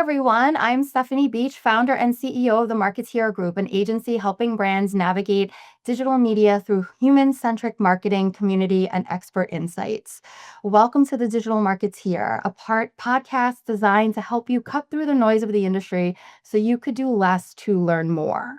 everyone. I'm Stephanie Beach, founder and CEO of the Marketeer Group, an agency helping brands navigate digital media through human-centric marketing, community, and expert insights. Welcome to the Digital Marketeer, a podcast designed to help you cut through the noise of the industry so you could do less to learn more.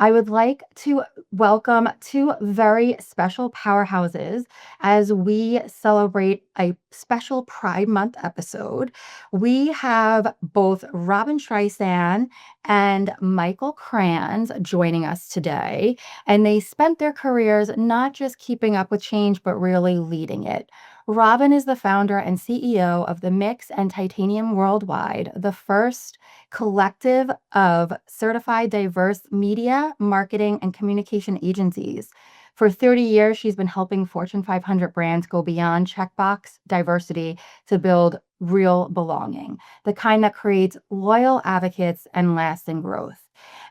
I would like to welcome two very special powerhouses as we celebrate a special Pride Month episode. We have both Robyn Streisand and Michael Krans joining us today, and they spent their careers not just keeping up with change, but really leading it. Robyn is the founder and CEO of the Mixx and Titanium Worldwide, the first collective of certified diverse media, marketing, and communication agencies. For 30 years, she's been helping Fortune 500 brands go beyond checkbox diversity to build real belonging, the kind that creates loyal advocates and lasting growth.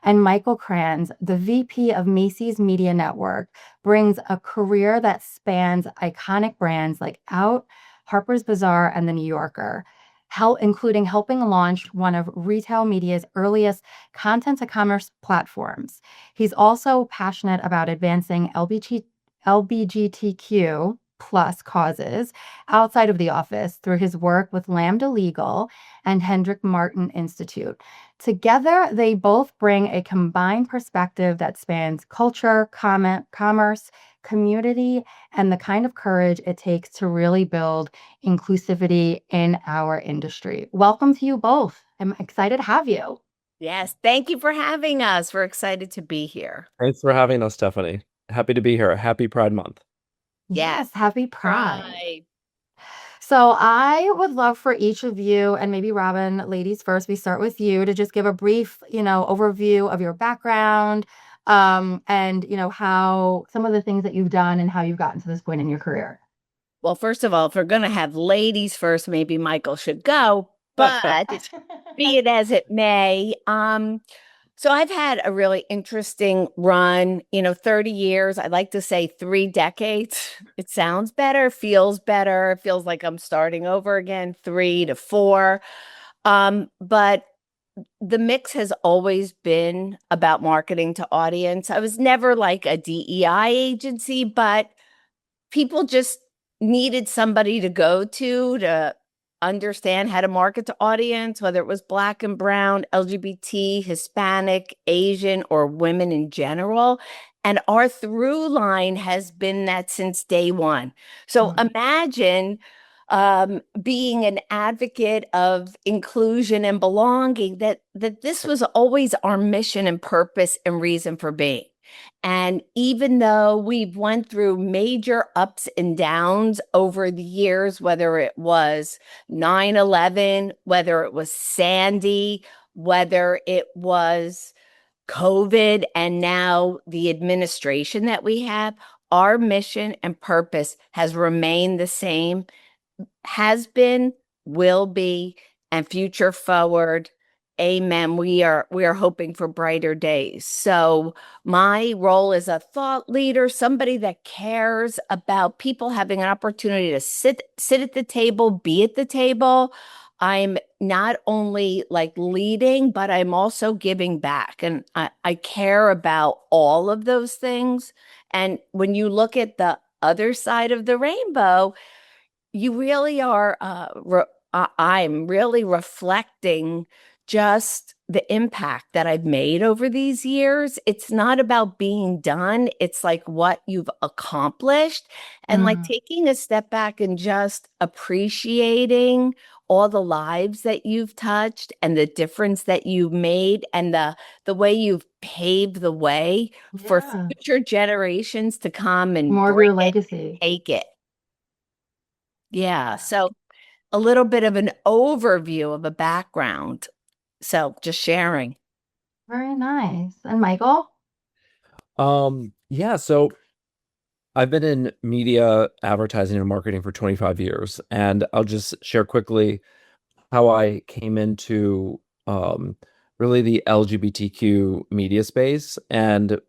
And Michael Krans, the VP of Macy's Media Network, brings a career that spans iconic brands like Out, Harper's Bazaar, and The New Yorker, including helping launch one of retail media's earliest content-to-commerce platforms. He's also passionate about advancing LGBTQ plus causes outside of the office through his work with Lambda Legal and Hendrik Martin Institute. Together, they both bring a combined perspective that spans culture, commerce, community, and the kind of courage it takes to really build inclusivity in our industry. Welcome to you both. I'm excited to have you. Yes, thank you for having us. We're excited to be here. Thanks for having us, Stephanie. Happy to be here. Happy Pride Month. Yes, happy Pride. So I would love for each of you, and maybe Robyn, ladies first, we start with you, to just give a brief, overview of your background, and how some of the things that you've done and how you've gotten to this point in your career. Well, first of all, if we're going to have ladies first, maybe Michael should go, but be it as it may. So I've had a really interesting run, 30 years. I'd like to say 3 decades. It sounds better, feels better. It feels like I'm starting over again, 3 to 4. But the Mixx has always been about marketing to audience. I was never like a DEI agency, but people just needed somebody to go to understand how to market to audience, whether it was Black and brown, LGBT, Hispanic, Asian, or women in general. And our through line has been that since day one. So imagine being an advocate of inclusion and belonging, that this was always our mission and purpose and reason for being. And even though we've went through major ups and downs over the years, whether it was 9/11, whether it was Sandy, whether it was COVID, and now the administration that we have, our mission and purpose has remained the same, has been, will be, and future forward. Amen. We are hoping for brighter days. So my role is a thought leader, somebody that cares about people having an opportunity to sit at the table, be at the table. I'm not only like leading, but I'm also giving back. And I care about all of those things. And when you look at the other side of the rainbow, you really are, I'm really reflecting just the impact that I've made over these years. It's not about being done. It's like what you've accomplished, and like taking a step back and just appreciating all the lives that you've touched and the difference that you've made, and the way you've paved the way for future generations to come and more of your legacy. Take it. Yeah. So a little bit of an overview of a background. So just sharing. Very nice. And Michael? Yeah, so I've been in media, advertising, and marketing for 25 years, and I'll just share quickly how I came into really the LGBTQ media space and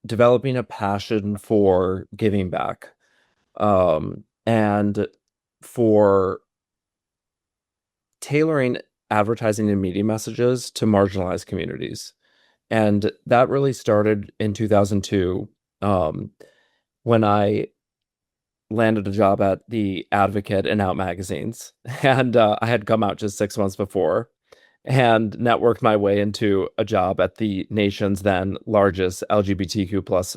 developing a passion for giving back, and for tailoring advertising and media messages to marginalized communities. And that really started in 2002, when I landed a job at The Advocate and Out magazines. And I had come out just 6 months before and networked my way into a job at the nation's then largest LGBTQ plus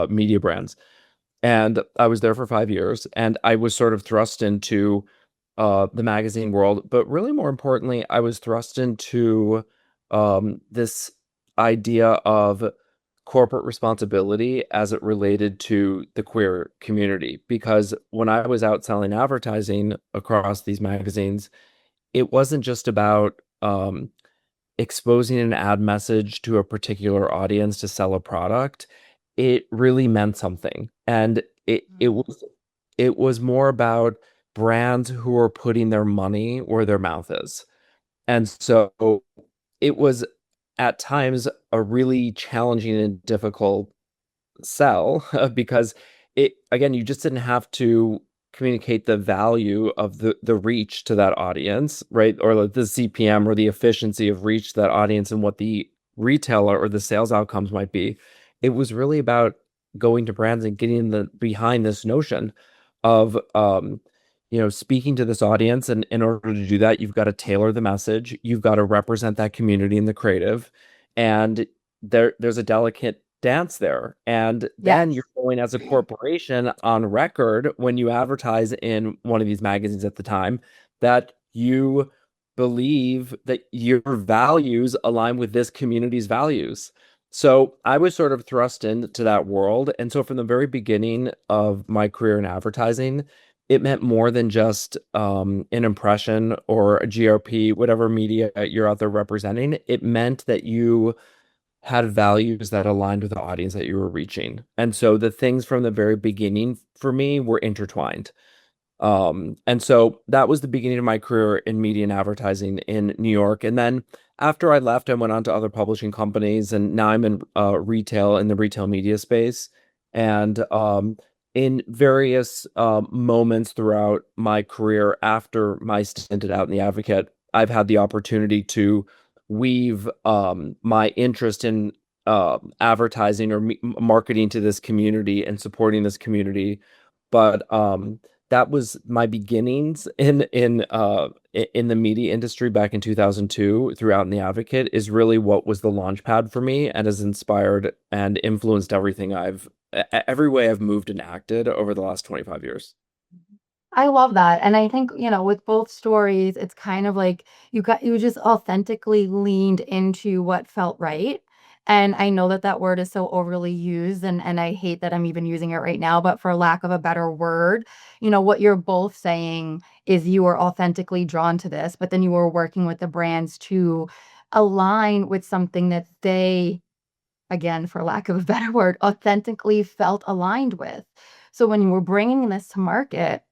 media brands. And I was there for 5 years, and I was sort of thrust into the magazine world. But really, more importantly, I was thrust into this idea of corporate responsibility as it related to the queer community. Because when I was out selling advertising across these magazines, it wasn't just about exposing an ad message to a particular audience to sell a product. It really meant something. And it was more about brands who are putting their money where their mouth is. And so it was at times a really challenging and difficult sell because it, again, you just didn't have to communicate the value of the reach to that audience, right? Or like the CPM or the efficiency of reach to that audience and what the retailer or the sales outcomes might be. It was really about going to brands and getting the behind this notion of speaking to this audience. And in order to do that, you've got to tailor the message, you've got to represent that community in the creative, and there's a delicate dance there. And then Yes. you're going as a corporation on record when you advertise in one of these magazines at the time that you believe that your values align with this community's values. So I was sort of thrust into that world. And so from the very beginning of my career in advertising, it meant more than just an impression or a GRP, whatever media you're out there representing. It meant that you had values that aligned with the audience that you were reaching. And so the things from the very beginning for me were intertwined. And so that was the beginning of my career in media and advertising in New York. And then after I left, I went on to other publishing companies, and now I'm in retail, in the retail media space. And in various moments throughout my career after my stint at Out in the Advocate, I've had the opportunity to weave my interest in advertising or marketing to this community and supporting this community. But that was my beginnings in the media industry back in 2002 throughout in the Advocate, is really what was the launch pad for me and has inspired and influenced every way I've moved and acted over the last 25 years. I love that. And I think, with both stories, it's kind of like you just authentically leaned into what felt right. And I know that that word is so overly used, and I hate that I'm even using it right now, but for lack of a better word, what you're both saying is you were authentically drawn to this, but then you were working with the brands to align with something that they, again, for lack of a better word, authentically felt aligned with. So when you were bringing this to market,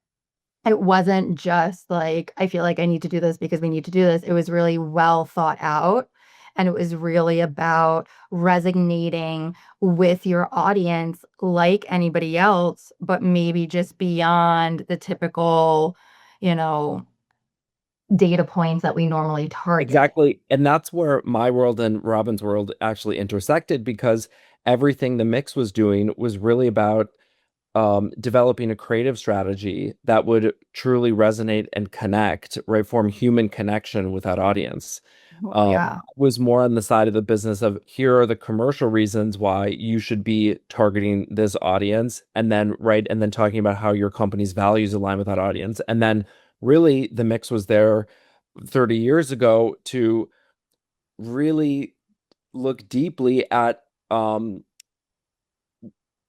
it wasn't just like, I feel like I need to do this because we need to do this. It was really well thought out. And it was really about resonating with your audience like anybody else, but maybe just beyond the typical, you know, data points that we normally target. Exactly. And that's where my world and Robyn's world actually intersected, because everything the Mixx was doing was really about developing a creative strategy that would truly resonate and connect, right? Form human connection with that audience. Yeah. Was more on the side of the business of, here are the commercial reasons why you should be targeting this audience, and then talking about how your company's values align with that audience. And then really the Mixx was there 30 years ago to really look deeply at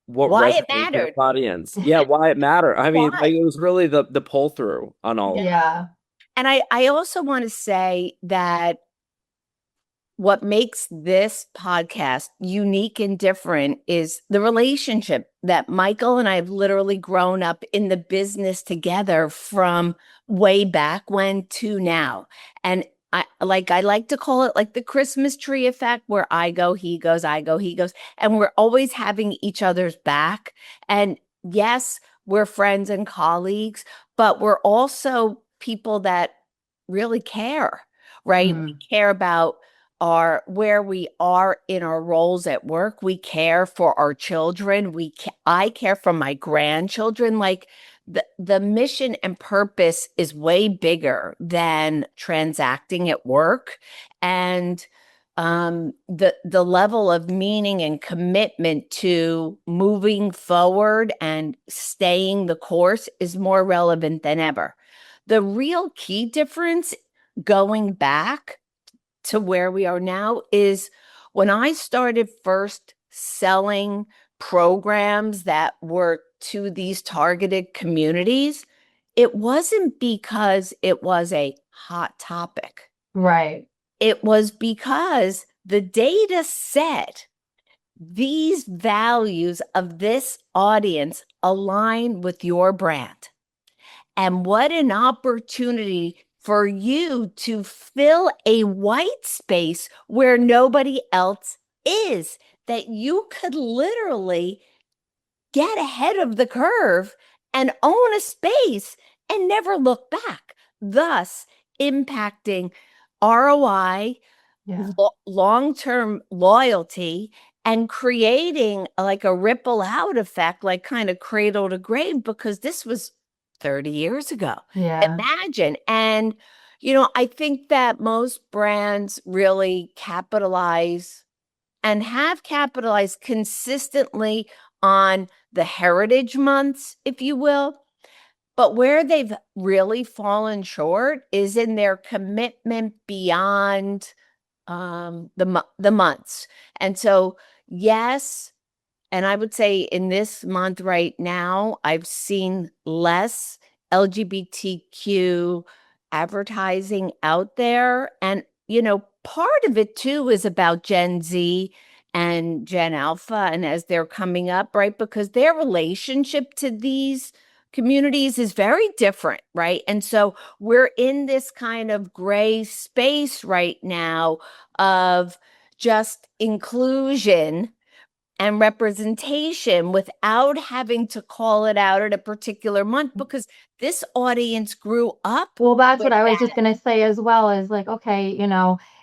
what Why it resonates with mattered. the audience. Yeah, why it mattered. I mean, Why? like, it was really the pull through on all of it. Yeah. And I also want to say that what makes this podcast unique and different is the relationship that Michael and I have literally grown up in the business together from way back when to now. And I like to call it like the Christmas tree effect, where I go, he goes, I go, he goes, and we're always having each other's back. And yes, we're friends and colleagues, but we're also people that really care, right? We Mm. care about where we are in our roles at work. We care for our children. I care for my grandchildren. Like the mission and purpose is way bigger than transacting at work. And the level of meaning and commitment to moving forward and staying the course is more relevant than ever. The real key difference going back to where we are now is when I started first selling programs that were to these targeted communities, it wasn't because it was a hot topic. Right. It was because the data said these values of this audience align with your brand. And what an opportunity for you to fill a white space where nobody else is, that you could literally get ahead of the curve and own a space and never look back, thus impacting ROI, Yeah. long-term loyalty, and creating like a ripple out effect, like kind of cradle to grave, because this was 30 years ago. Yeah. Imagine. And, I think that most brands really capitalize and have capitalized consistently on the heritage months, if you will. But where they've really fallen short is in their commitment beyond the months. And so, yes, and I would say in this month right now, I've seen less LGBTQ advertising out there. And, part of it too is about Gen Z and Gen Alpha, and as they're coming up, right? Because their relationship to these communities is very different, right? And so we're in this kind of gray space right now of just inclusion and representation without having to call it out at a particular month, because this audience grew up Well, that's with what I was just that. gonna say as well, is like, okay,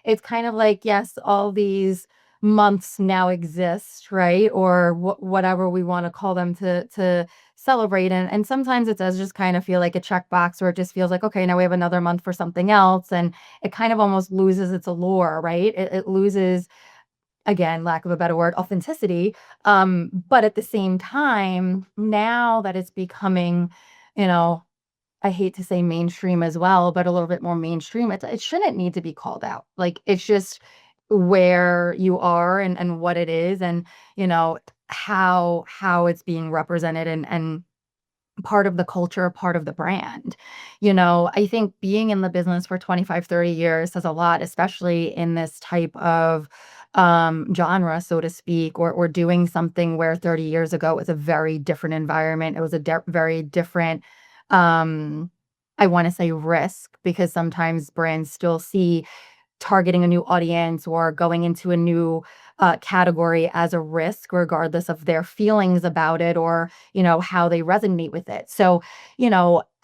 it's kind of like, yes, all these months now exist, right? Or whatever we want to call them to celebrate. And sometimes it does just kind of feel like a checkbox, or it just feels like, okay, now we have another month for something else. And it kind of almost loses its allure, right? It loses, again, lack of a better word, authenticity. But at the same time, now that it's becoming, you know, I hate to say mainstream as well, but a little bit more mainstream, it shouldn't need to be called out. Like, it's just where you are and what it is, and how it's being represented, and part of the culture, part of the brand. I think being in the business for 25, 30 years says a lot, especially in this type of genre, so to speak, or doing something where 30 years ago was a very different environment. It was a very different, I want to say, risk, because sometimes brands still see targeting a new audience or going into a new category as a risk, regardless of their feelings about it, or how they resonate with it. So,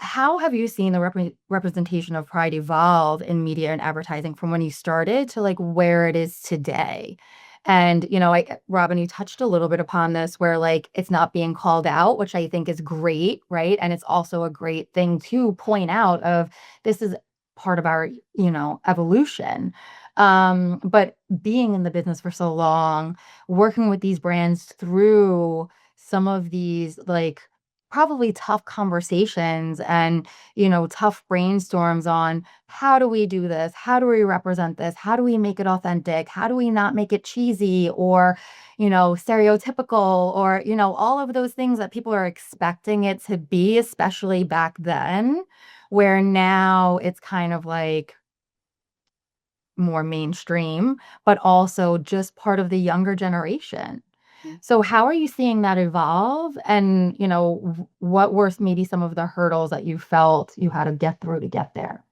how have you seen the representation of pride evolve in media and advertising from when you started to like where it is today? And Robyn, you touched a little bit upon this, where like it's not being called out, which I think is great, right? And it's also a great thing to point out of, this is part of our evolution. But being in the business for so long, working with these brands through some of these like probably tough conversations, and tough brainstorms on, how do we do this, how do we represent this, how do we make it authentic, how do we not make it cheesy or stereotypical, or all of those things that people are expecting it to be, especially back then, where now it's kind of like more mainstream, but also just part of the younger generation. Mm. So how are you seeing that evolve? And, what were maybe some of the hurdles that you felt you had to get through to get there?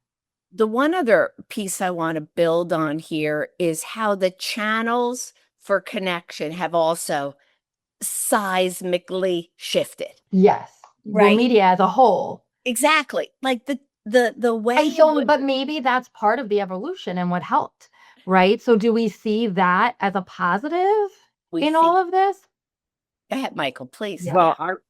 The one other piece I want to build on here is how the channels for connection have also seismically shifted, Yes. Well, right? media as a whole. Exactly. Like the way And it so, would- but maybe that's part of the evolution and what helped, right? So do we see that as a positive we in see. all of this? Go ahead, Michael, please. Yeah. Well,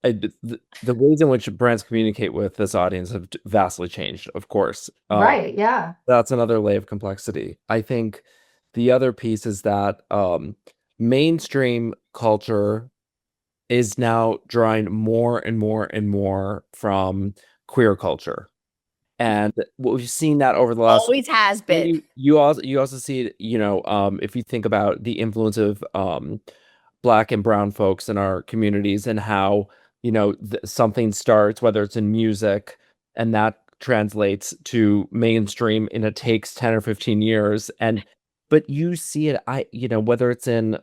the ways in which brands communicate with this audience have vastly changed, of course. Right, yeah. That's another layer of complexity. I think the other piece is that mainstream culture is now drawing more and more and more from queer culture. And we've seen that over the last Always has been. you also see it, if you think about the influence of Black and brown folks in our communities and how, something starts, whether it's in music, and that translates to mainstream and it takes 10 or 15 years. But you see it, whether it's in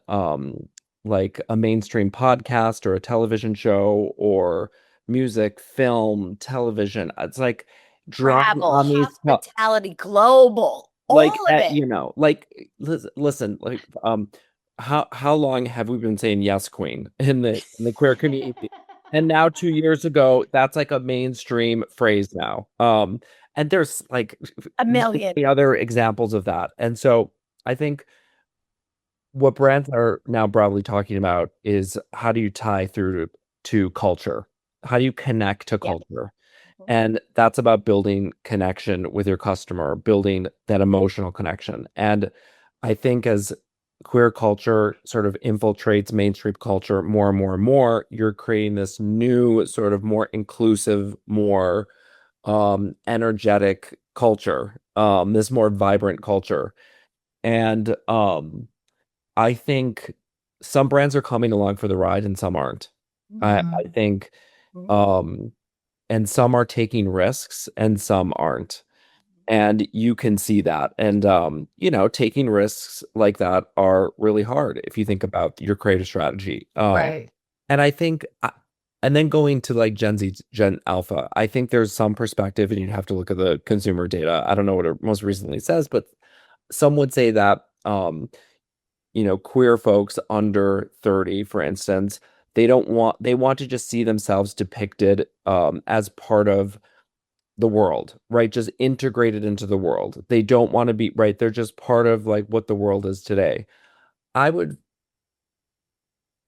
like a mainstream podcast or a television show or music, film, television, it's like drawing Travel, on these hospitality, global, like all of it. listen, like how long have we been saying yes queen in the queer community? And now 2 years ago, that's like a mainstream phrase now. And there's like A million. many other examples of that. And so I think what brands are now broadly talking about is how do you tie through to culture? How do you connect to Yeah. culture? And that's about building connection with your customer, building that emotional connection. And I think as queer culture sort of infiltrates mainstream culture more and more and more, you're creating this new sort of more inclusive, more energetic culture, this more vibrant culture. And I think some brands are coming along for the ride and some aren't. I think and some are taking risks and some aren't. And you can see that. And taking risks like that are really hard if you think about your creative strategy. Right. And I think and then going to like Gen Z, Gen Alpha, I think there's some perspective and you'd have to look at the consumer data. I don't know what it most recently says, but some would say that queer folks under 30, for instance, they want to just see themselves depicted as part of the world, right? Just integrated into the world. They don't want to be, right? They're just part of like what the world is today.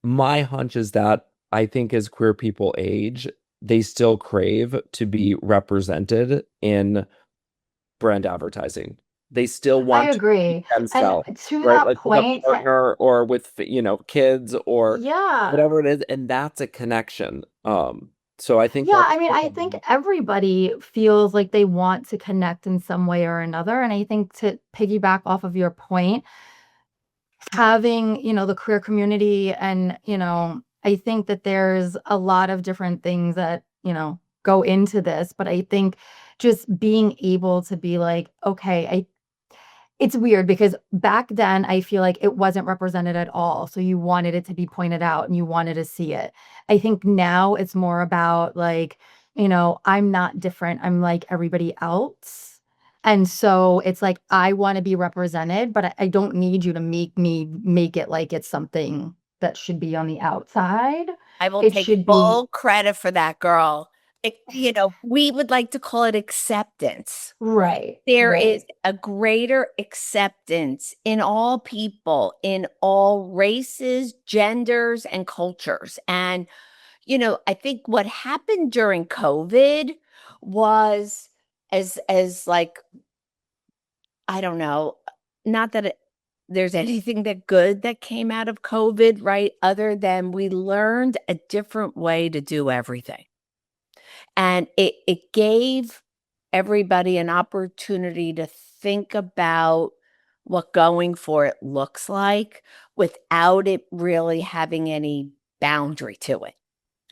My hunch is that I think as queer people age, they still crave to be represented in brand advertising. They still I want to agree. be And themselves, to right? that Like with a point, partner or with, kids or yeah. whatever it is. And that's a connection. So I think Yeah, that's I mean, I think everybody feels like they want to connect in some way or another. And I think to piggyback off of your point, having, the queer community and, I think that there's a lot of different things that, go into this, but I think just being able to be like, okay, it's weird because back then I feel like it wasn't represented at all. So you wanted it to be pointed out and you wanted to see it. I think now it's more about like, I'm not different. I'm like everybody else. And so it's like I want to be represented, but I don't need you to make it like it's something that should be on the outside. I will It take should be full credit for that, girl. We would like to call it acceptance. right. There right. is a greater acceptance in all people, in all races, genders, and cultures. And, I think what happened during COVID was as like, I don't know, not that there's anything that good that came out of COVID, right? Other than we learned a different way to do everything. And it gave everybody an opportunity to think about what going for it looks like without it really having any boundary to it,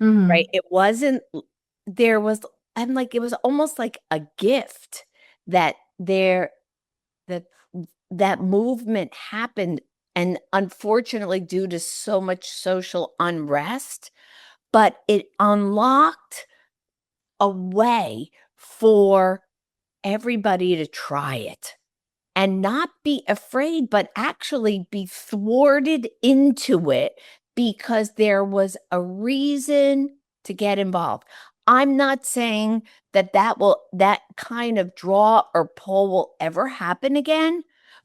right? It wasn't, there was, I'm like, it was almost like a gift that that that movement happened. And unfortunately, due to so much social unrest, but it unlocked a way for everybody to try it and not be afraid, but actually be thwarted into it because there was a reason to get involved. I'm not saying that that kind of draw or pull will ever happen again,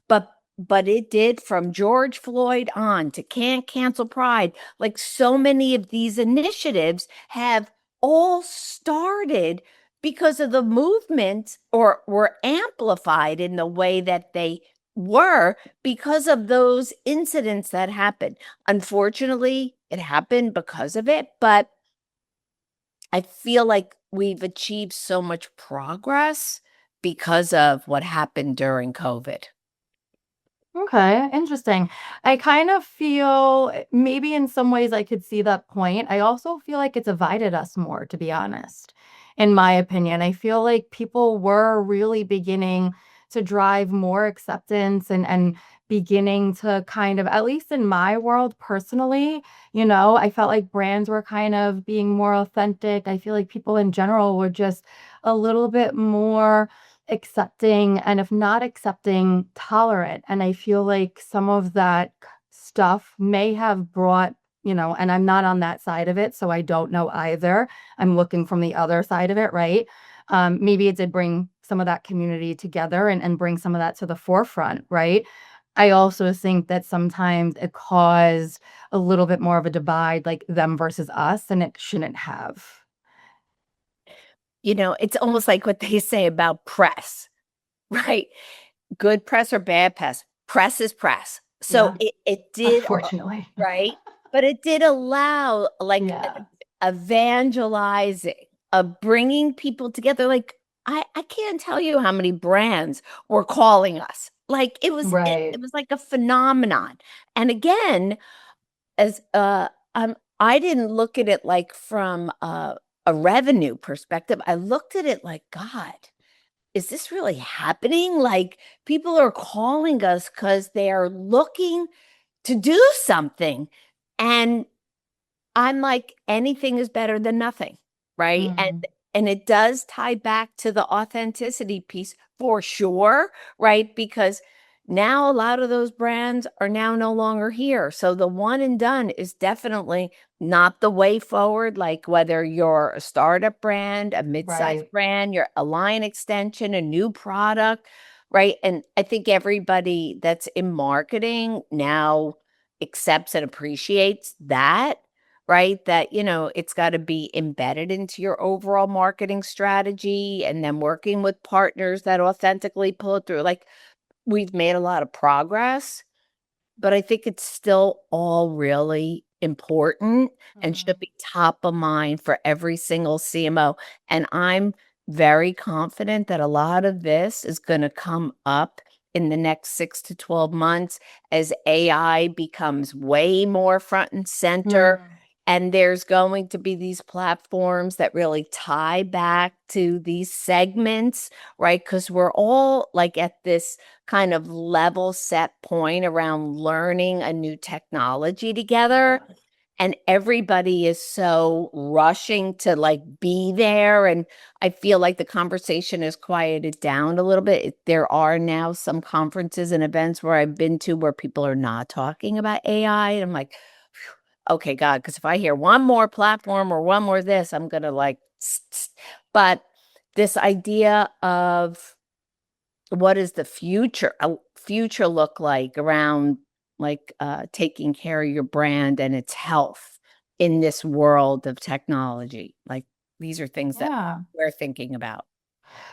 but it did from George Floyd on to Can't Cancel Pride. Like so many of these initiatives have all started because of the movement or were amplified in the way that they were because of those incidents that happened. Unfortunately, it happened because of it, but I feel like we've achieved so much progress because of what happened during COVID. Okay, interesting. I kind of feel maybe in some ways I could see that point. I also feel like it divided us more, to be honest, in my opinion. I feel like people were really beginning to drive more acceptance and beginning to kind of, at least in my world personally, I felt like brands were kind of being more authentic. I feel like people in general were just a little bit more accepting, and if not accepting, tolerant. And I feel like some of that stuff may have brought, and I'm not on that side of it, so I don't know either. I'm looking from the other side of it, right? Maybe it did bring some of that community together and bring some of that to the forefront, right? I also think that sometimes it caused a little bit more of a divide, like them versus us, and it shouldn't have. It's almost like what they say about press, right? Good press or bad press. Press is press. So Yeah, it did, unfortunately. right? But it did allow like Yeah, evangelizing, of bringing people together. Like I can't tell you how many brands were calling us. Like it right. was like a phenomenon. And again, as I didn't look at it like from a revenue perspective. I looked at it like, God, is this really happening? Like people are calling us because they are looking to do something. And I'm like, anything is better than nothing, right? Mm, And it does tie back to the authenticity piece for sure, right? Because now a lot of those brands are now no longer here. So the one and done is definitely not the way forward. Like whether you're a startup brand, a mid-sized right. brand, you're a line extension, a new product, right? And I think everybody that's in marketing now accepts and appreciates that, right? That, it's got to be embedded into your overall marketing strategy and then working with partners that authentically pull it through. Like we've made a lot of progress, but I think it's still all really important and should Mhm. be top of mind for every single CMO. And I'm very confident that a lot of this is going to come up in the next 6 to 12 months as AI becomes way more front and center. Mm, And there's going to be these platforms that really tie back to these segments, right? Because we're all like at this kind of level set point around learning a new technology together. yes. And everybody is so rushing to like be there. And I feel like the conversation has quieted down a little bit. There are now some conferences and events where I've been to where people are not talking about AI. And I'm like, "Phew, okay, God, because if I hear one more platform or one more this, I'm going to like, but this idea of what does the future look like around like taking care of your brand and its health in this world of technology? Like these are things that Yeah. we're thinking about.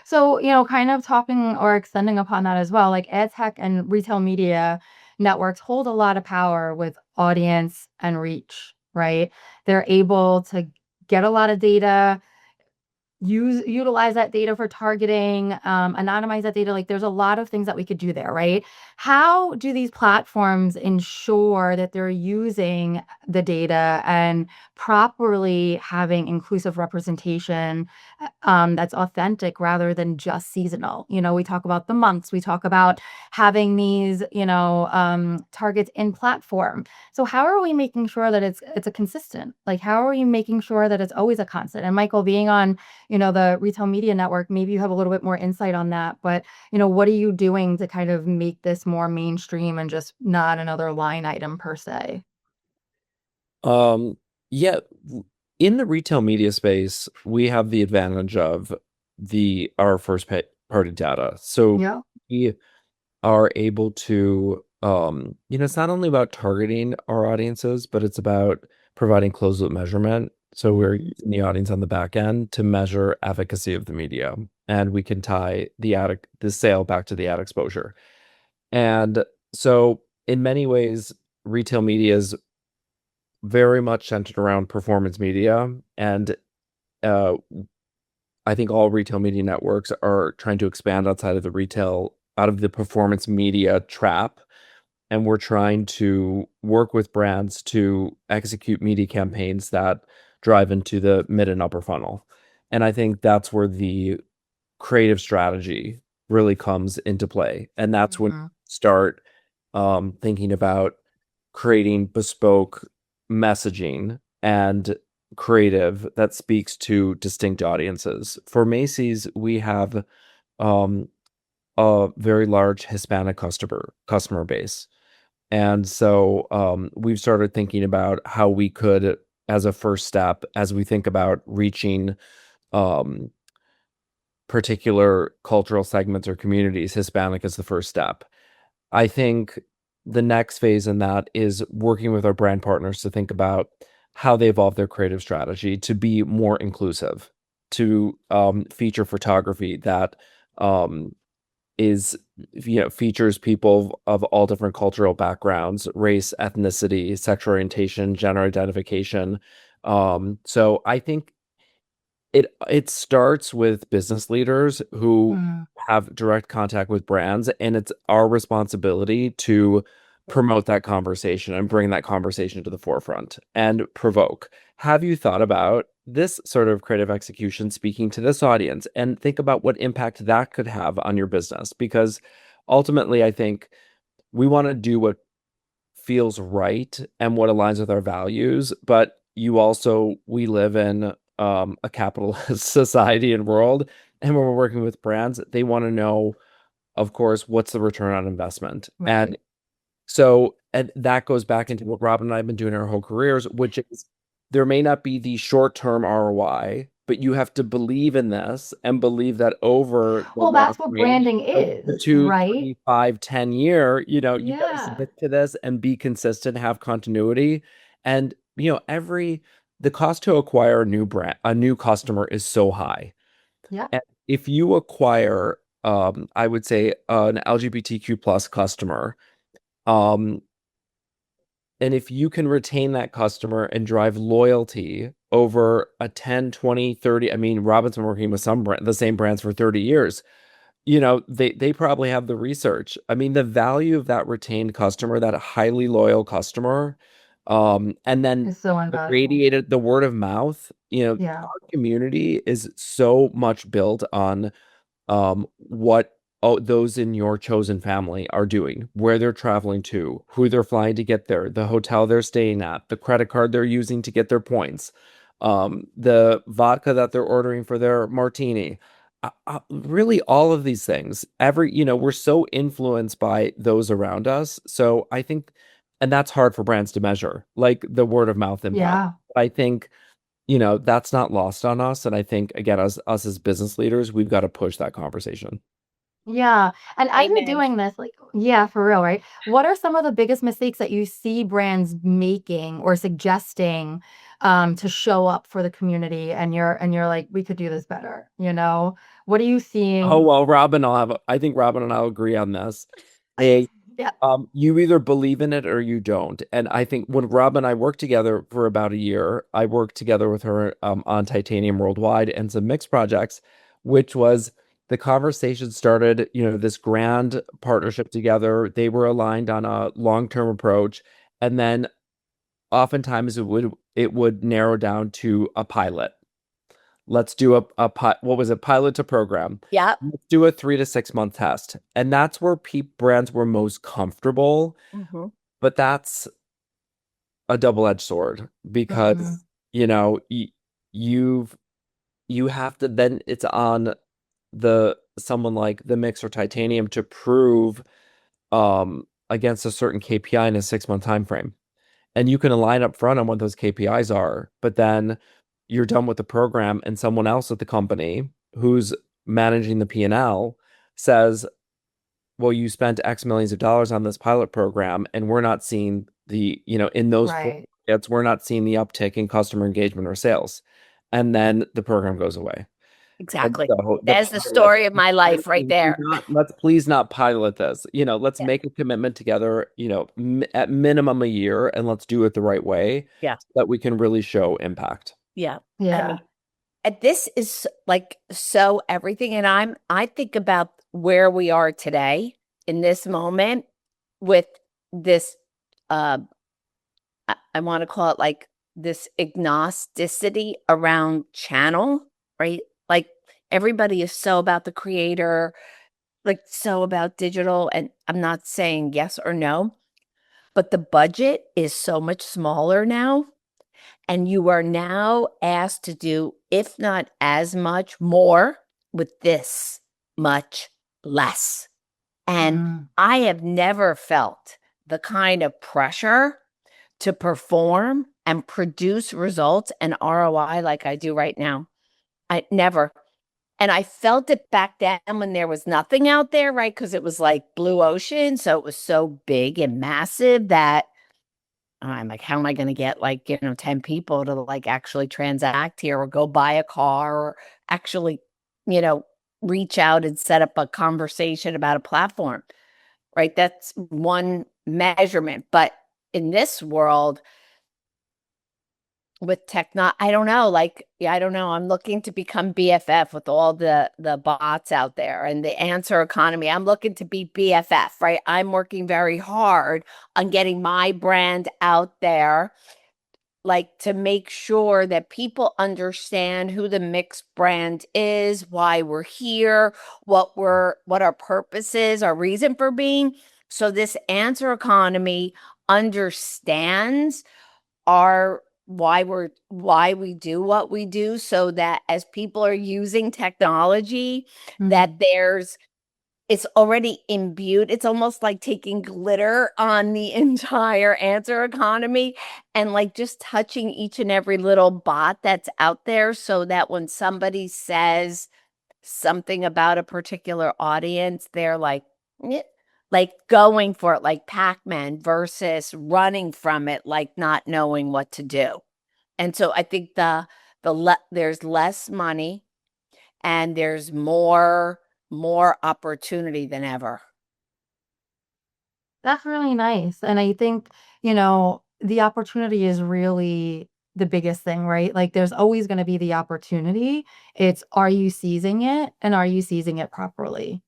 So, kind of talking or extending upon that as well, like ad tech and retail media networks hold a lot of power with audience and reach, right? They're able to get a lot of data, utilize that data for targeting, anonymize that data. Like there's a lot of things that we could do there, right? How do these platforms ensure that they're using the data and properly having inclusive representation, that's authentic rather than just seasonal? We talk about the months, we talk about having these, targets in platform. So how are we making sure that it's a consistent? Like how are we making sure that it's always a constant? And Michael, being on the retail media network, maybe you have a little bit more insight on that, but, what are you doing to kind of make this more mainstream and just not another line item per se? Um, yeah, in the retail media space, we have the advantage of our first party data. So Yeah. we are able to, it's not only about targeting our audiences, but it's about providing closed loop measurement. So we're using the audience on the back end to measure efficacy of the media, and we can tie the sale back to the ad exposure. And so in many ways, retail media is very much centered around performance media. And uh, I think all retail media networks are trying to expand out of the performance media trap. And we're trying to work with brands to execute media campaigns that drive into the mid and upper funnel. And I think that's where the creative strategy really comes into play. And that's when you Mhm. start thinking about creating bespoke messaging and creative that speaks to distinct audiences. For Macy's, we have um, a very large Hispanic customer base. And so we've started thinking about how we could, as a first step, as we think about reaching um, particular cultural segments or communities, Hispanic is the first step. I think the next phase in that is working with our brand partners to think about how they evolve their creative strategy to be more inclusive, to feature photography that um, is features people of all different cultural backgrounds, race, ethnicity, sexual orientation, gender identification. So I think it starts with business leaders who Mm. have direct contact with brands, and it's our responsibility to promote that conversation and bring that conversation to the forefront and provoke. Have you thought about this sort of creative execution speaking to this audience, and think about what impact that could have on your business? Because ultimately, I think we want to do what feels right and what aligns with our values, but we live in a capitalist society and world, and when we're working with brands, they want to know, of course, what's the return on investment. Right. And that goes back into what Robyn and I have been doing our whole careers, which is there may not be the short-term ROI, but you have to believe in this and believe that over the Well, long that's what range, branding the is, two, right? 3, 5, 10 year, you got to Yeah. stick to this and be consistent, have continuity. And, the cost to acquire a new customer is so high. Yeah. And if you acquire, I would say an LGBTQ plus customer, um, and if you can retain that customer and drive loyalty over a 10, 20, 30, I mean, Robyn's been working with the same brands for 30 years. They probably have the research. I mean, the value of that retained customer, that highly loyal customer, and then It's so invaluable. radiated the word of mouth, Yeah. our community is so much built on what those in your chosen family are doing, where they're traveling to, who they're flying to get there, the hotel they're staying at, the credit card they're using to get their points, the vodka that they're ordering for their martini. Really, all of these things. We're so influenced by those around us. So I think, and that's hard for brands to measure, like the word of mouth impact. Yeah. I think that's not lost on us. And I think, again, us as business leaders, we've got to push that conversation. Yeah. And as you're Amen. doing this, like, yeah, for real, right? What are some of the biggest mistakes that you see brands making or suggesting to show up for the community? And you're like, we could do this better, you know? What are you Oh, seeing? well, I think Robyn and I'll agree on this. Yeah. You either believe in it or you don't. And I think when Rob and I worked together for about a year, I worked together with her on Titanium Worldwide and some Mixx projects, which was the conversation started, this grand partnership together. They were aligned on a long-term approach. And then oftentimes it would narrow down to a pilot. Let's do what was it, pilot to program. Yep. Let's do a 3 to 6 month test. And that's where brands were most comfortable. Hmm. But that's a double-edged sword Mhm. because, you know, you've, you have to, then it's on someone like the Mixx or Titanium to prove against a certain KPI in a 6 month time frame. And you can align up front on what those KPIs are, but then you're done with the program and someone else at the company who's managing the P&L says, well, you spent X millions of dollars on this pilot program and we're not seeing in those Right. markets, we're not seeing the uptick in customer engagement or sales. And then the program goes away. And Exactly. so the That's the pilot, story of my life right there. let's please not pilot this. Let's Yeah. make a commitment together, at minimum a year, and let's do it the right way Yeah. so that we can really show impact. Yeah. I Yeah. mean, and this is like so everything. And I think about where we are today in this moment with this, I want to call it like this agnosticity around channel, right? Like everybody is so about the creator, like so about digital. And I'm not saying yes or no, but the budget is so much smaller now. And you are now asked to do, if not as much, more with this much less. And Mm. I have never felt the kind of pressure to perform and produce results and ROI like I do right now. I never. And I felt it back then when there was nothing out there, right? Because it was like blue ocean. So it was so big and massive that I'm like, how am I going to get 10 people to like actually transact here or go buy a car or actually, you know, reach out and set up a conversation about a platform, right? That's one measurement. But in this world, with I don't know, I don't know. I'm looking to become BFF with all the bots out there and the answer economy. I'm looking to be BFF, right? I'm working very hard on getting my brand out there, like to make sure that people understand who the Mixx brand is, why we're here, what our purpose is, our reason for being. So this answer economy understands our why we do what we do, so that as people are using technology, that Mm. it's already imbued. It's almost like taking glitter on the entire answer economy and like just touching each and every little bot that's out there, so that when somebody says something about a particular audience, they're like, "Eh," like going for it, like Pac-Man, versus running from it, like not knowing what to do. And so I think there's less money and there's more opportunity than ever. That's really nice. And I think, the opportunity is really the biggest thing, right? Like there's always going to be the opportunity. It's, are you seizing it and are you seizing it properly?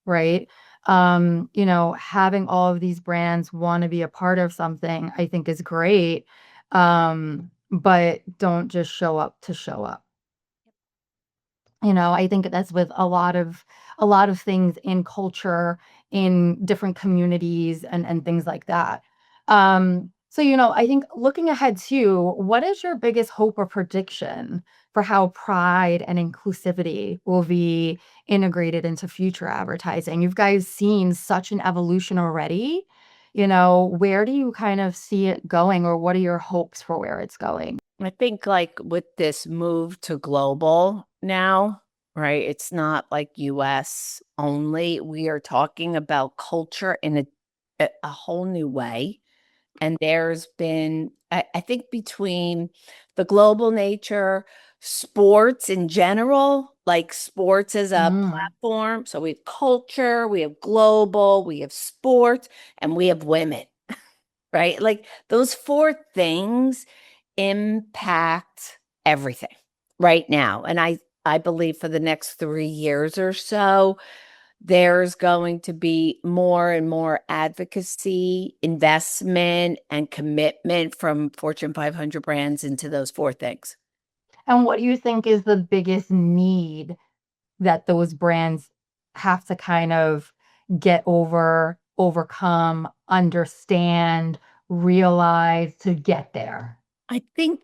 Right? Having all of these brands want to be a part of something, I think is great. But don't just show up to show up. I think that's with a lot of things in culture, in different communities and things like that. So, I think looking ahead too, what is your biggest hope or prediction for how pride and inclusivity will be integrated into future advertising? You guys seen such an evolution already. Where do you kind of see it going, or what are your hopes for where it's going? I think like with this move to global now, right? It's not like US only. We are talking about culture in a whole new way. And there's been, I think, between the global nature, sports in general, like sports as a Mm. platform. So we have culture, we have global, we have sports, and we have women, right? Like those four things impact everything right now. And I believe for the next 3 years or so, there's going to be more and more advocacy, investment, and commitment from Fortune 500 brands into those four things. And what do you think is the biggest need that those brands have to kind of get over, overcome, understand, realize to get there? I think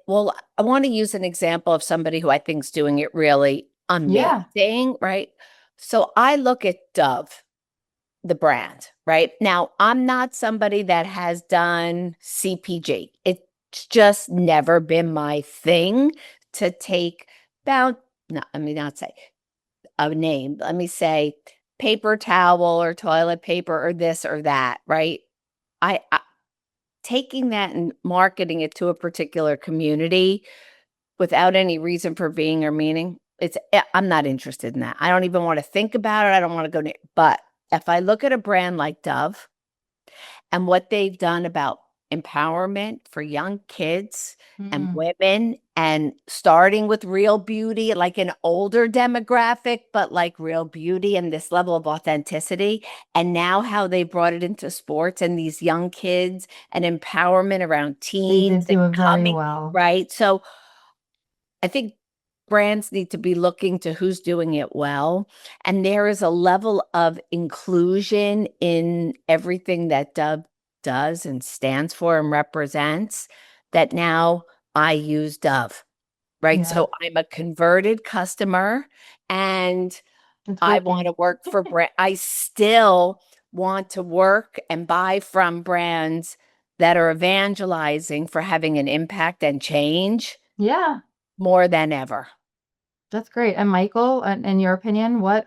well, I want to use an example of somebody who I think is doing it really Yeah. amazing, right? So I look at Dove, the brand, right? Now, I'm not somebody that has done CPG. It It's just never been my thing to take bound, no, let me not say a name. Let me say paper towel or toilet paper or this or that, right? I taking that and marketing it to a particular community without any reason for being or meaning, I'm not interested in that. I don't even want to think about it. I don't want to go near. But if I look at a brand like Dove and what they've done about empowerment for young kids and Mm. women, and starting with real beauty, like an older demographic, but like real beauty and this level of authenticity. And now how they brought it into sports and these young kids and empowerment around They teens did and do it very coming, well. right? So I think brands need to be looking to who's doing it well. And there is a level of inclusion in everything that Dove does and stands for and represents that now I use Dove, right? Yeah, So I'm a converted customer and it's I want working. to work for brand. I still want to work and buy from brands that are evangelizing for having an impact and change Yeah, more than ever. that's great. And Michael, in your opinion, what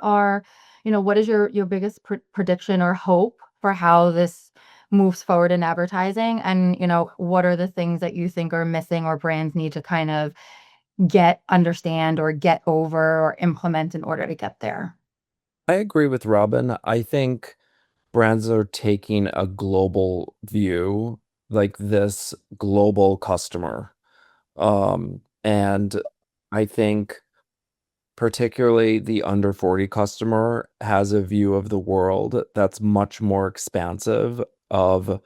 is your biggest prediction or hope for how this moves forward in advertising? And, what are the things that you think are missing or brands need to kind of understand or get over or implement in order to get there? I agree with Robin. I think brands are taking a global view, like this global customer. And I think particularly the under 40 customer has a view of the world that's much more expansive of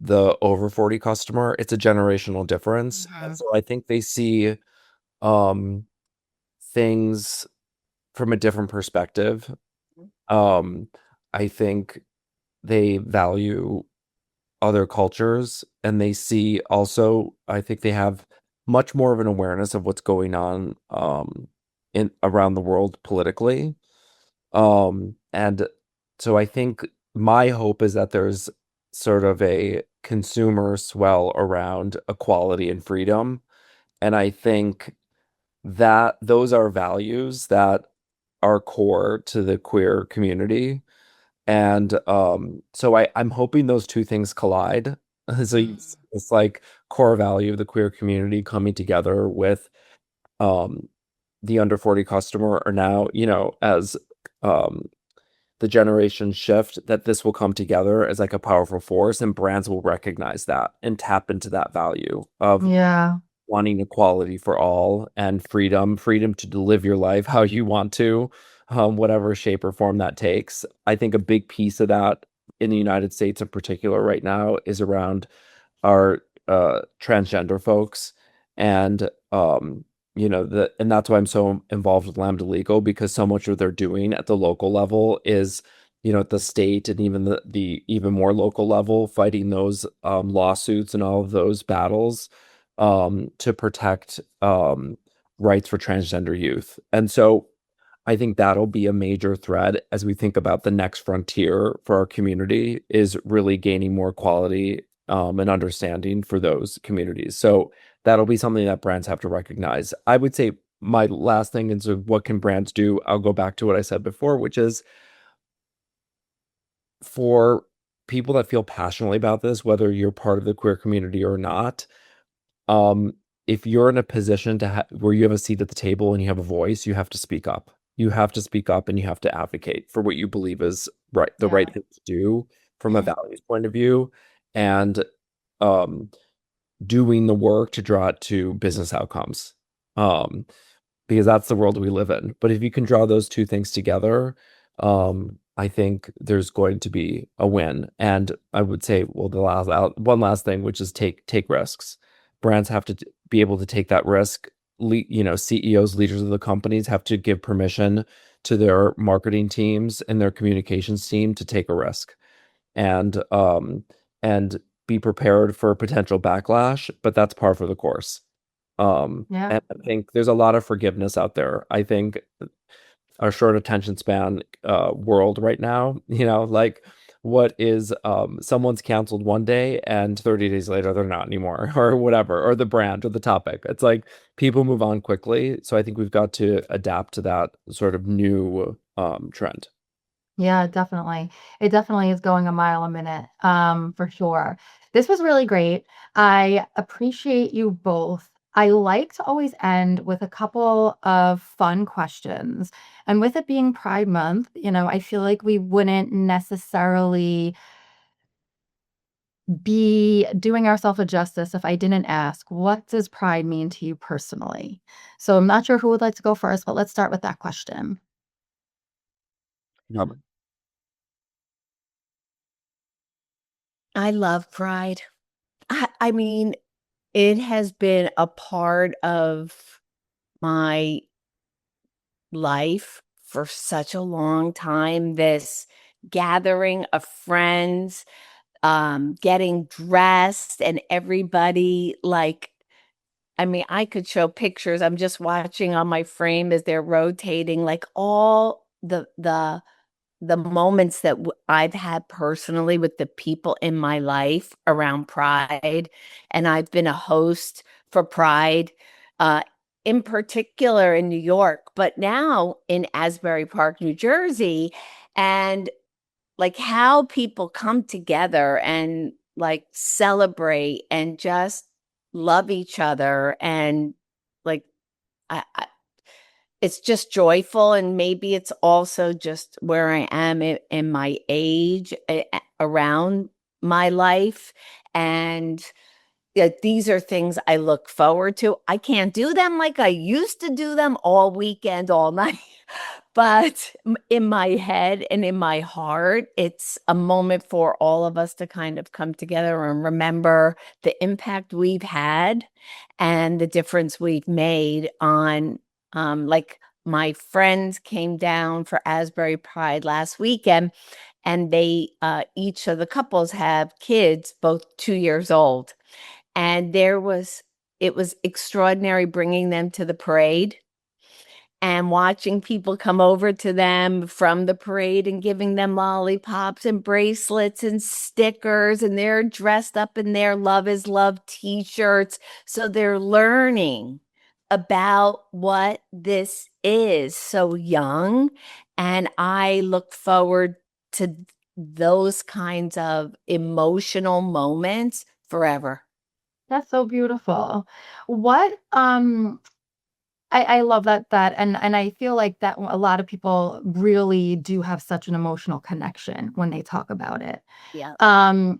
the over 40 customer. It's a generational difference. And Mhm. so I think they see um things from a different perspective. Um, I think they value other cultures and they see also, I think they have much more of an awareness of what's going on in around the world politically. And so I think my hope is that there's sort of a consumer swell around equality and freedom. And I think that those are values that are core to the queer community. And so I'm hoping those two things collide. So it's like core value of the queer community coming together with um the under 40 customer, or now, as um the generation shift, that this will come together as like a powerful force, and brands will recognize that and tap into that value of Yeah. wanting equality for all and freedom to live your life how you want to, whatever shape or form that takes. I think a big piece of that in the United States in particular right now is around our transgender folks. And and that's why I'm so involved with Lambda Legal, because so much of they're doing at the local level is, at the state and even the even more local level, fighting those lawsuits and all of those battles to protect rights for transgender youth. And so I think that'll be a major thread as we think about the next frontier for our community, is really gaining more quality and understanding for those communities. So that'll be something that brands have to recognize. I would say my last thing is, what can brands do? I'll go back to what I said before, which is for people that feel passionately about this, whether you're part of the queer community or not, um, if you're in a position where you have a seat at the table and you have a voice, you have to speak up. You have to speak up and you have to advocate for what you believe is right, the Yeah. right thing to do from a values point of view, and um, doing the work to draw it to business outcomes. Um, because that's the world we live in. But if you can draw those two things together, I think there's going to be a win. And I would say, well, one last thing, which is take risks. Brands have to be able to take that risk. CEOs, leaders of the companies have to give permission to their marketing teams and their communications team to take a risk, and be prepared for potential backlash. But that's par for the course. Yeah. And I think there's a lot of forgiveness out there. I think our short attention span world right now, like what is someone's canceled one day and 30 days later they're not anymore or whatever, or the brand or the topic. It's like people move on quickly. So I think we've got to adapt to that sort of new trend. Yeah, definitely. It definitely is going a mile a minute, for sure. This was really great. I appreciate you both. I like to always end with a couple of fun questions. And with it being Pride Month, I feel like we wouldn't necessarily be doing ourselves a justice if I didn't ask, what does pride mean to you personally? So I'm not sure who would like to go first, but let's start with that question. Yep. I love pride. I mean, it has been a part of my life for such a long time. This gathering of friends, getting dressed, and everybody like, I mean, I could show pictures. I'm just watching on my frame as they're rotating, like all the moments that I've had personally with the people in my life around Pride, and I've been a host for Pride, uh, in particular in New York, but now in Asbury Park, New Jersey, and like how people come together and like celebrate and just love each other and like I it's just joyful, and maybe it's also just where I am in my age around my life. And yeah, these are things I look forward to. I can't do them like I used to do them all weekend, all night. But in my head and in my heart, it's a moment for all of us to kind of come together and remember the impact we've had and the difference we've made on, like, my friends came down for Asbury Pride last weekend, and they, each of the couples have kids, both 2 years old. And it was extraordinary bringing them to the parade and watching people come over to them from the parade and giving them lollipops and bracelets and stickers, and they're dressed up in their Love is Love t-shirts. So they're learning about what this is so young. And I look forward to those kinds of emotional moments forever. That's so beautiful. What I love that and I feel like that a lot of people really do have such an emotional connection when they talk about it. Yeah.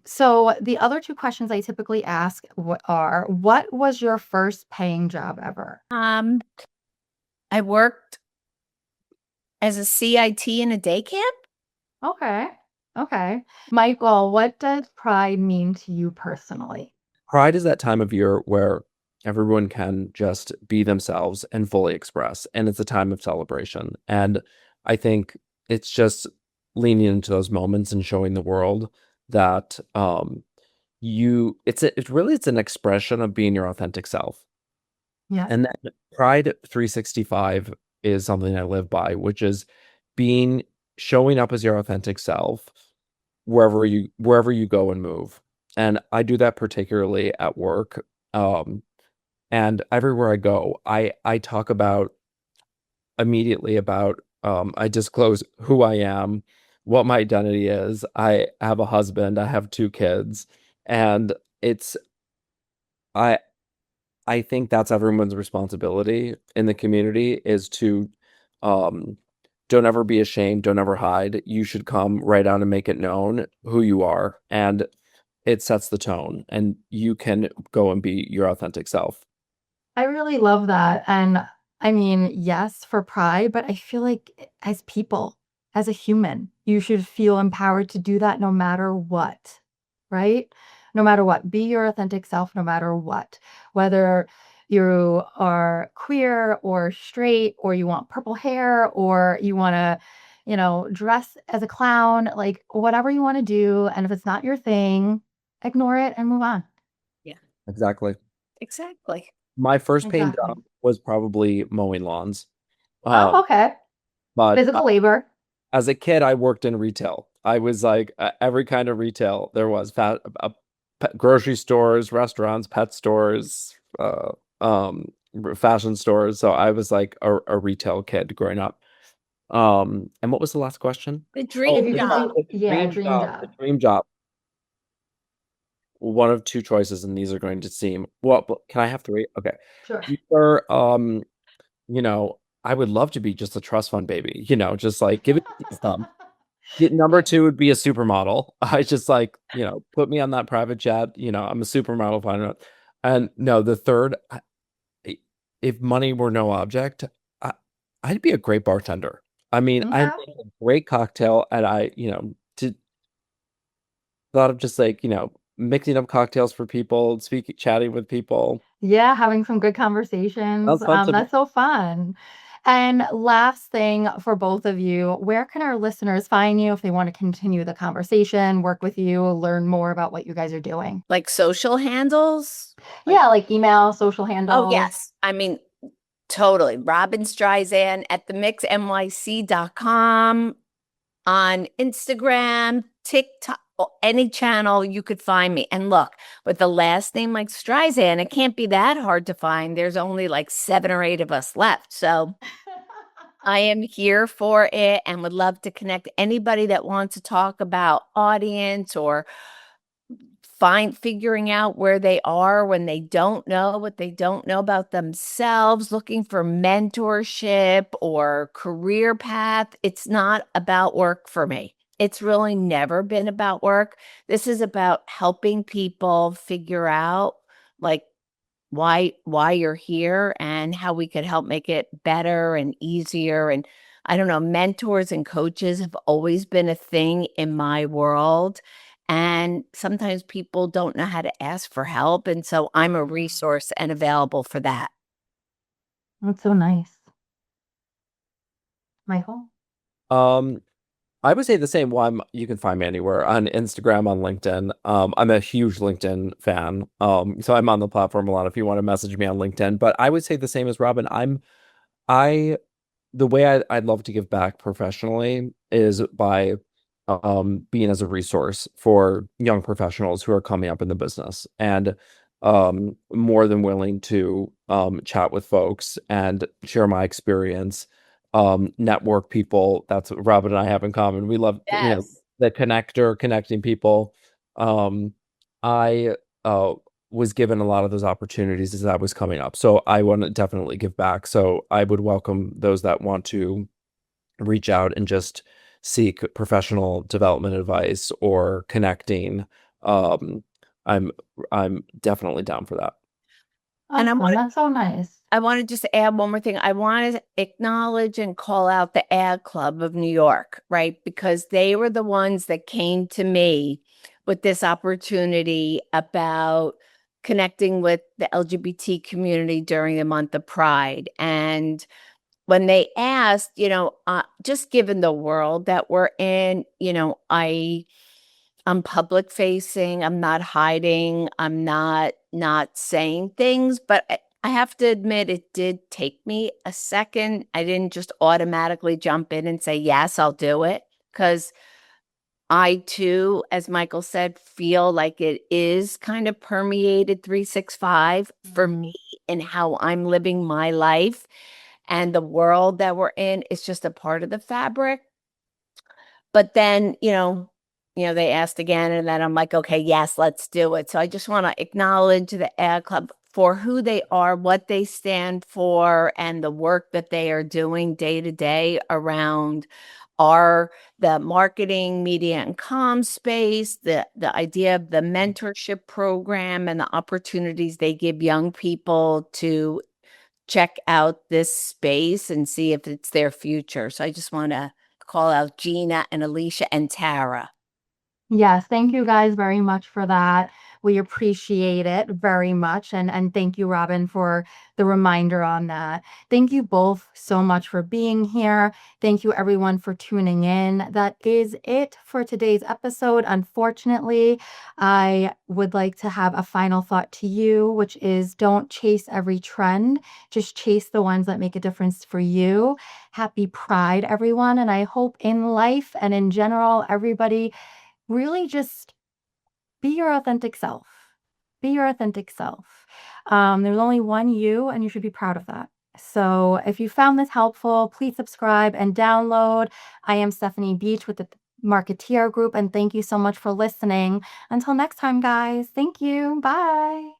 So the other two questions I typically ask are, what was your first paying job ever? I worked as a CIT in a day camp. Okay. Okay. Michael, what does pride mean to you personally? Pride is that time of year where everyone can just be themselves and fully express, and it's a time of celebration. And I think it's just leaning into those moments and showing the world that it's an expression of being your authentic self. Yeah. And then Pride 365 is something I live by, which is being showing up as your authentic self wherever you go and move. And I do that particularly at work. Um, and everywhere I go, I talk about immediately about I disclose who I am, what my identity is. I have a husband, I have two kids, and it's I I think that's everyone's responsibility in the community is to um don't ever be ashamed, don't ever hide. You should come right out and make it known who you are, and it sets the tone, and you can go and be your authentic self. I really love that. And I mean, yes, for pride, but I feel like as people, as a human, you should feel empowered to do that no matter what, right? No matter what. Be your authentic self no matter what. Whether you are queer or straight, or you want purple hair, or you want to, dress as a clown, like whatever you want to do. And if it's not your thing, ignore it and move on. Yeah, Exactly. exactly. My first paying Exactly. job was probably mowing lawns. Oh, Um, okay. but Physical labor. as a kid, I worked in retail. I was like every kind of retail there was grocery stores, restaurants, pet stores, fashion stores. So I was like a retail kid growing up. And what was the last question? The If dream you could job. do, yeah, dream job. The dream job. One of two choices, and these are going to seem well. Can I have three? Okay. Sure. Either, I would love to be just a trust fund baby. Just like give it some. Number two would be a supermodel. I just like, put me on that private jet. I'm a supermodel. Fine. And no, the third, if money were no object, I, I'd be a great bartender. I mean, I Okay. make a great cocktail, and thought of just like, mixing up cocktails for people, chatting with people. Yeah, having some good conversations. Sounds fun to me. That's so fun. And last thing for both of you, where can our listeners find you if they want to continue the conversation, work with you, learn more about what you guys are doing? Like social handles? Yeah, like email, social Oh, handles. yes. I mean, totally. Robyn Streisand at the mixxnyc.com, on Instagram, TikTok, any channel you could find me. And look, with the last name like Streisand, it can't be that hard to find. There's only like 7 or 8 of us left. So I am here for it and would love to connect anybody that wants to talk about audience or figuring out where they are when they don't know what they don't know about themselves, looking for mentorship or career path. It's not about work for me. It's really never been about work. This is about helping people figure out like why you're here and how we could help make it better and easier. And I don't know, mentors and coaches have always been a thing in my world. And sometimes people don't know how to ask for help. And so I'm a resource and available for that. That's so nice. Michael? Um, I would say the same. Well, you can find me anywhere on Instagram, on LinkedIn. I'm a huge LinkedIn fan. So I'm on the platform a lot if you want to message me on LinkedIn. But I would say the same as Robyn. I the way I'd love to give back professionally is by being as a resource for young professionals who are coming up in the business, and more than willing to chat with folks and share my experience, network people. That's what Robyn and I have in common. We love, Yes. the connecting people. I was given a lot of those opportunities as I was coming up. So I want to definitely give back. So I would welcome those that want to reach out and just seek professional development advice or connecting. Um, I'm I'm definitely down for that. And Awesome. That's so nice. I want to just add one more thing. I want to acknowledge and call out the Ad Club of New York, right? Because they were the ones that came to me with this opportunity about connecting with the LGBT community during the month of Pride. And when they asked, just given the world that we're in, I'm public facing, I'm not hiding, I'm not saying things, but I have to admit it did take me a second. I didn't just automatically jump in and say, yes, I'll do it. Because I too, as Michael said, feel like it is kind of permeated 365 for me in how I'm living my life. And the world that we're in is just a part of the fabric. But then, they asked again, and then I'm like, okay, yes, let's do it. So I just want to acknowledge the Ad Club for who they are, what they stand for, and the work that they are doing day to day around the marketing, media, and comm space, the idea of the mentorship program and the opportunities they give young people to check out this space and see if it's their future. So I just want to call out Gina and Alicia and Tara. Yes, thank you guys very much for that. We appreciate it very much. And thank you, Robyn, for the reminder on that. Thank you both so much for being here. Thank you, everyone, for tuning in. That is it for today's episode. Unfortunately, I would like to have a final thought to you, which is don't chase every trend. Just chase the ones that make a difference for you. Happy Pride, everyone. And I hope in life and in general, everybody really just be your authentic self. Be your authentic self. There's only one you, and you should be proud of that. So if you found this helpful, please subscribe and download. I am Stephanie Beach with the Marketeer Group, and thank you so much for listening. Until next time, guys. Thank you. Bye.